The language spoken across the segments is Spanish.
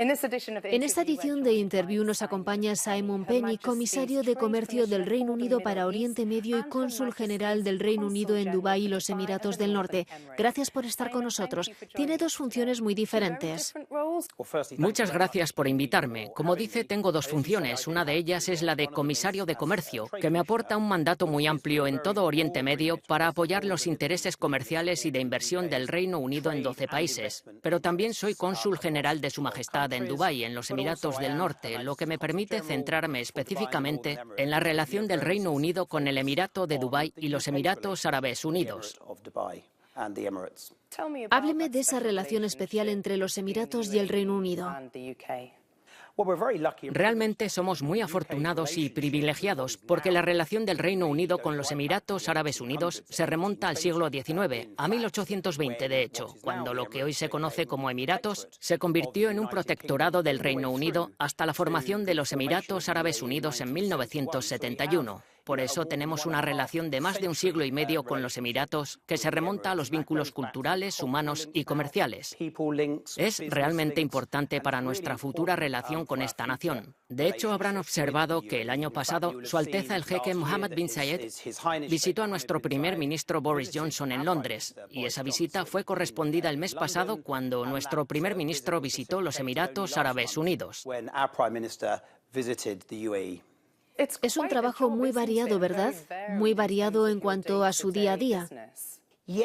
En esta edición de Interview nos acompaña Simon Penny, comisario de Comercio del Reino Unido para Oriente Medio y cónsul general del Reino Unido en Dubái y los Emiratos del Norte. Gracias por estar con nosotros. Tiene dos funciones muy diferentes. Muchas gracias por invitarme. Como dice, tengo dos funciones. Una de ellas es la de comisario de Comercio, que me aporta un mandato muy amplio en todo Oriente Medio para apoyar los intereses comerciales y de inversión del Reino Unido en 12 países. Pero también soy cónsul general de Su Majestad en Dubái, en los Emiratos del Norte, lo que me permite centrarme específicamente en la relación del Reino Unido con el Emirato de Dubái y los Emiratos Árabes Unidos. Hábleme de esa relación especial entre los Emiratos y el Reino Unido. Realmente somos muy afortunados y privilegiados porque la relación del Reino Unido con los Emiratos Árabes Unidos se remonta al siglo XIX, a 1820 de hecho, cuando lo que hoy se conoce como Emiratos se convirtió en un protectorado del Reino Unido hasta la formación de los Emiratos Árabes Unidos en 1971. Por eso tenemos una relación de más de un siglo y medio con los Emiratos que se remonta a los vínculos culturales, humanos y comerciales. Es realmente importante para nuestra futura relación con esta nación. De hecho, habrán observado que el año pasado Su Alteza el Jeque Mohammed bin Zayed visitó a nuestro primer ministro Boris Johnson en Londres, y esa visita fue correspondida el mes pasado cuando nuestro primer ministro visitó los Emiratos Árabes Unidos. Es un trabajo muy variado, ¿verdad? Muy variado en cuanto a su día a día.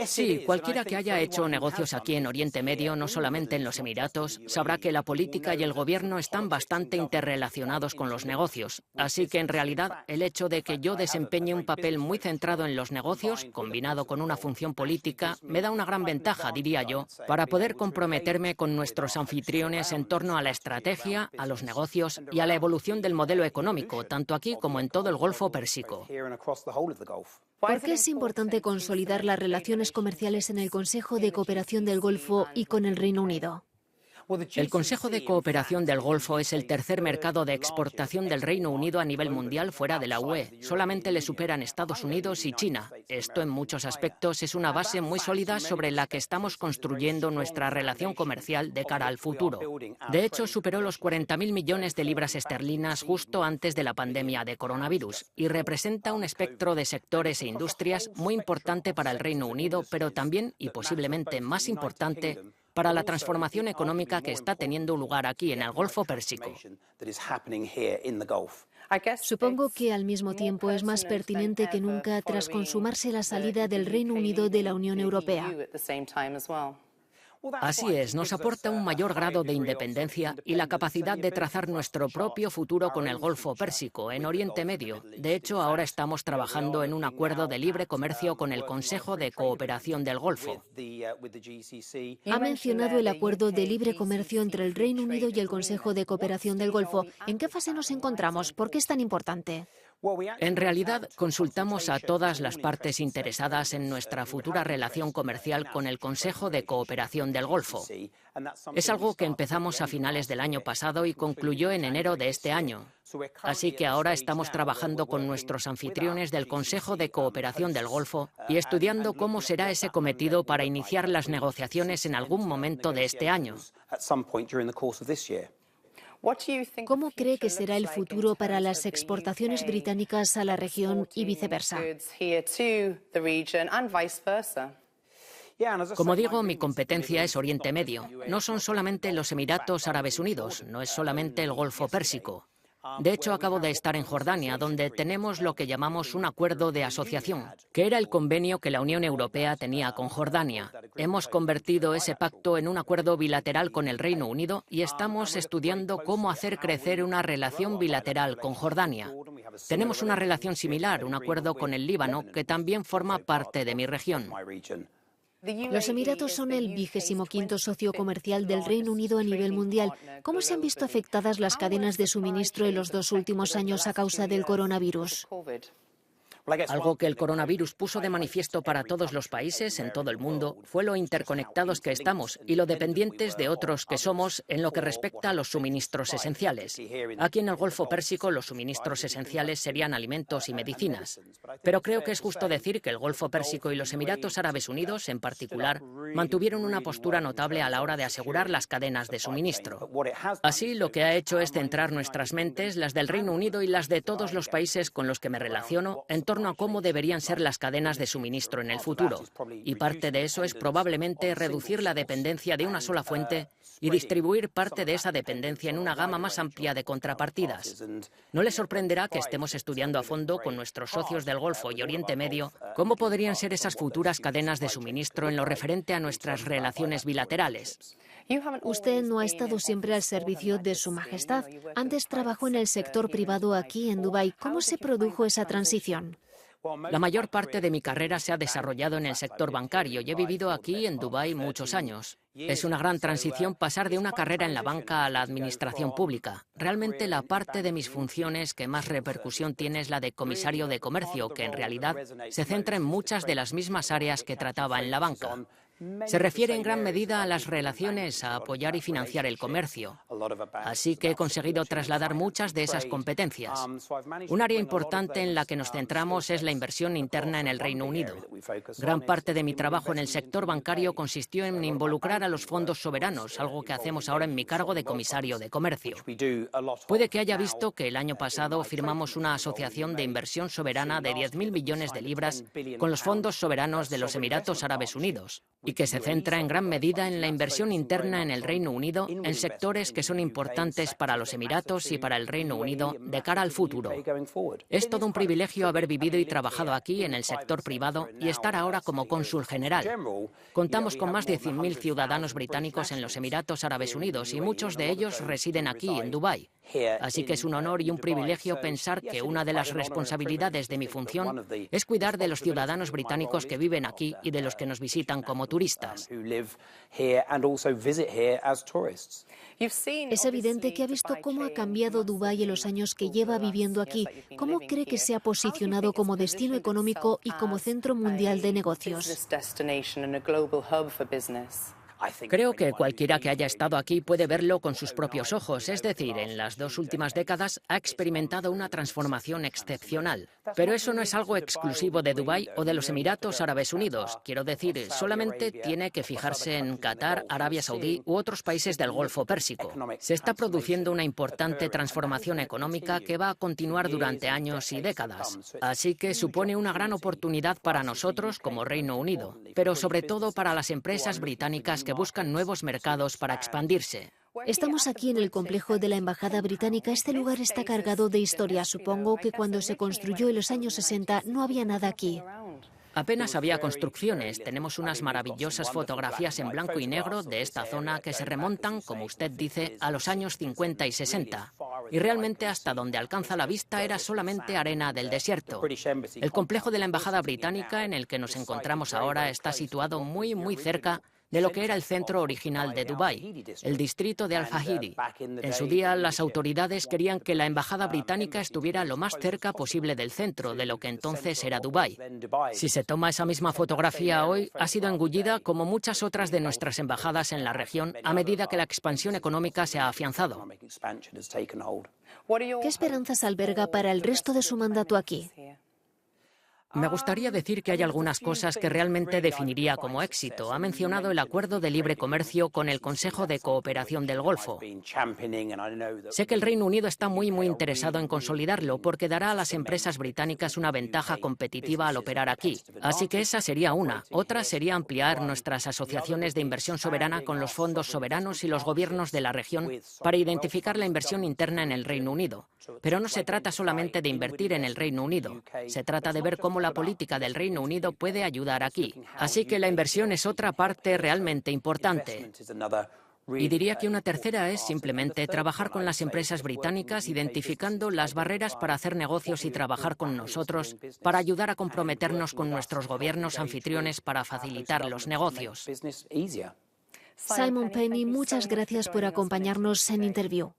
Sí, cualquiera que haya hecho negocios aquí en Oriente Medio, no solamente en los Emiratos, sabrá que la política y el gobierno están bastante interrelacionados con los negocios. Así que, en realidad, el hecho de que yo desempeñe un papel muy centrado en los negocios, combinado con una función política, me da una gran ventaja, diría yo, para poder comprometerme con nuestros anfitriones en torno a la estrategia, a los negocios y a la evolución del modelo económico, tanto aquí como en todo el Golfo Pérsico. ¿Por qué es importante consolidar las relaciones comerciales en el Consejo de Cooperación del Golfo y con el Reino Unido? El Consejo de Cooperación del Golfo es el tercer mercado de exportación del Reino Unido a nivel mundial fuera de la UE. Solamente le superan Estados Unidos y China. Esto, en muchos aspectos, es una base muy sólida sobre la que estamos construyendo nuestra relación comercial de cara al futuro. De hecho, superó los 40.000 millones de libras esterlinas justo antes de la pandemia de coronavirus y representa un espectro de sectores e industrias muy importante para el Reino Unido, pero también, y posiblemente más importante, para la transformación económica que está teniendo lugar aquí en el Golfo Pérsico. Supongo que al mismo tiempo es más pertinente que nunca tras consumarse la salida del Reino Unido de la Unión Europea. Así es, nos aporta un mayor grado de independencia y la capacidad de trazar nuestro propio futuro con el Golfo Pérsico, en Oriente Medio. De hecho, ahora estamos trabajando en un acuerdo de libre comercio con el Consejo de Cooperación del Golfo. Ha mencionado el acuerdo de libre comercio entre el Reino Unido y el Consejo de Cooperación del Golfo. ¿En qué fase nos encontramos? ¿Por qué es tan importante? En realidad, consultamos a todas las partes interesadas en nuestra futura relación comercial con el Consejo de Cooperación del Golfo. Es algo que empezamos a finales del año pasado y concluyó en enero de este año. Así que ahora estamos trabajando con nuestros anfitriones del Consejo de Cooperación del Golfo y estudiando cómo será ese cometido para iniciar las negociaciones en algún momento de este año. ¿Cómo cree que será el futuro para las exportaciones británicas a la región y viceversa? Como digo, mi competencia es Oriente Medio. No son solamente los Emiratos Árabes Unidos, no es solamente el Golfo Pérsico. De hecho, acabo de estar en Jordania, donde tenemos lo que llamamos un acuerdo de asociación, que era el convenio que la Unión Europea tenía con Jordania. Hemos convertido ese pacto en un acuerdo bilateral con el Reino Unido y estamos estudiando cómo hacer crecer una relación bilateral con Jordania. Tenemos una relación similar, un acuerdo con el Líbano, que también forma parte de mi región. Los Emiratos son el 25º socio comercial del Reino Unido a nivel mundial. ¿Cómo se han visto afectadas las cadenas de suministro en los 2 últimos años a causa del coronavirus? Algo que el coronavirus puso de manifiesto para todos los países en todo el mundo fue lo interconectados que estamos y lo dependientes de otros que somos en lo que respecta a los suministros esenciales. Aquí en el Golfo Pérsico los suministros esenciales serían alimentos y medicinas. Pero creo que es justo decir que el Golfo Pérsico y los Emiratos Árabes Unidos, en particular, mantuvieron una postura notable a la hora de asegurar las cadenas de suministro. Así, lo que ha hecho es centrar nuestras mentes, las del Reino Unido y las de todos los países con los que me relaciono, en torno a cómo deberían ser las cadenas de suministro en el futuro. Y parte de eso es probablemente reducir la dependencia de una sola fuente y distribuir parte de esa dependencia en una gama más amplia de contrapartidas. No les sorprenderá que estemos estudiando a fondo con nuestros socios del Golfo y Oriente Medio cómo podrían ser esas futuras cadenas de suministro en lo referente a nuestras relaciones bilaterales. Usted no ha estado siempre al servicio de Su Majestad. Antes trabajó en el sector privado aquí en Dubái. ¿Cómo se produjo esa transición? La mayor parte de mi carrera se ha desarrollado en el sector bancario y he vivido aquí en Dubái muchos años. Es una gran transición pasar de una carrera en la banca a la administración pública. Realmente la parte de mis funciones que más repercusión tiene es la de comisario de comercio, que en realidad se centra en muchas de las mismas áreas que trataba en la banca. Se refiere en gran medida a las relaciones, a apoyar y financiar el comercio. Así que he conseguido trasladar muchas de esas competencias. Un área importante en la que nos centramos es la inversión interna en el Reino Unido. Gran parte de mi trabajo en el sector bancario consistió en involucrar a los fondos soberanos, algo que hacemos ahora en mi cargo de comisario de comercio. Puede que haya visto que el año pasado firmamos una asociación de inversión soberana de 10.000 millones de libras con los fondos soberanos de los Emiratos Árabes Unidos, y que se centra en gran medida en la inversión interna en el Reino Unido en sectores que son importantes para los Emiratos y para el Reino Unido de cara al futuro. Es todo un privilegio haber vivido y trabajado aquí en el sector privado y estar ahora como cónsul general. Contamos con más de 100.000 ciudadanos británicos en los Emiratos Árabes Unidos y muchos de ellos residen aquí en Dubái. Así que es un honor y un privilegio pensar que una de las responsabilidades de mi función es cuidar de los ciudadanos británicos que viven aquí y de los que nos visitan como turistas. Es evidente que ha visto cómo ha cambiado Dubái en los años que lleva viviendo aquí. ¿Cómo cree que se ha posicionado como destino económico y como centro mundial de negocios? Creo que cualquiera que haya estado aquí puede verlo con sus propios ojos, es decir, en las 2 últimas décadas ha experimentado una transformación excepcional. Pero eso no es algo exclusivo de Dubái o de los Emiratos Árabes Unidos. Quiero decir, solamente tiene que fijarse en Qatar, Arabia Saudí u otros países del Golfo Pérsico. Se está produciendo una importante transformación económica que va a continuar durante años y décadas. Así que supone una gran oportunidad para nosotros como Reino Unido, pero sobre todo para las empresas británicas que buscan nuevos mercados para expandirse. Estamos aquí en el complejo de la Embajada Británica. Este lugar está cargado de historia. Supongo que cuando se construyó en los años 60 no había nada aquí. Apenas había construcciones. Tenemos unas maravillosas fotografías en blanco y negro de esta zona que se remontan, como usted dice, a los años 50 y 60. Y realmente hasta donde alcanza la vista era solamente arena del desierto. El complejo de la Embajada Británica en el que nos encontramos ahora está situado muy cerca de lo que era el centro original de Dubái, el distrito de Al-Fahidi. En su día, las autoridades querían que la embajada británica estuviera lo más cerca posible del centro, de lo que entonces era Dubái. Si se toma esa misma fotografía hoy, ha sido engullida como muchas otras de nuestras embajadas en la región a medida que la expansión económica se ha afianzado. ¿Qué esperanzas alberga para el resto de su mandato aquí? Me gustaría decir que hay algunas cosas que realmente definiría como éxito. Ha mencionado el acuerdo de libre comercio con el Consejo de Cooperación del Golfo. Sé que el Reino Unido está muy interesado en consolidarlo porque dará a las empresas británicas una ventaja competitiva al operar aquí. Así que esa sería una. Otra sería ampliar nuestras asociaciones de inversión soberana con los fondos soberanos y los gobiernos de la región para identificar la inversión interna en el Reino Unido. Pero no se trata solamente de invertir en el Reino Unido. Se trata de ver cómo la política del Reino Unido puede ayudar aquí. Así que la inversión es otra parte realmente importante. Y diría que una tercera es simplemente trabajar con las empresas británicas identificando las barreras para hacer negocios y trabajar con nosotros para ayudar a comprometernos con nuestros gobiernos anfitriones para facilitar los negocios. Simon Penny, muchas gracias por acompañarnos en Interview.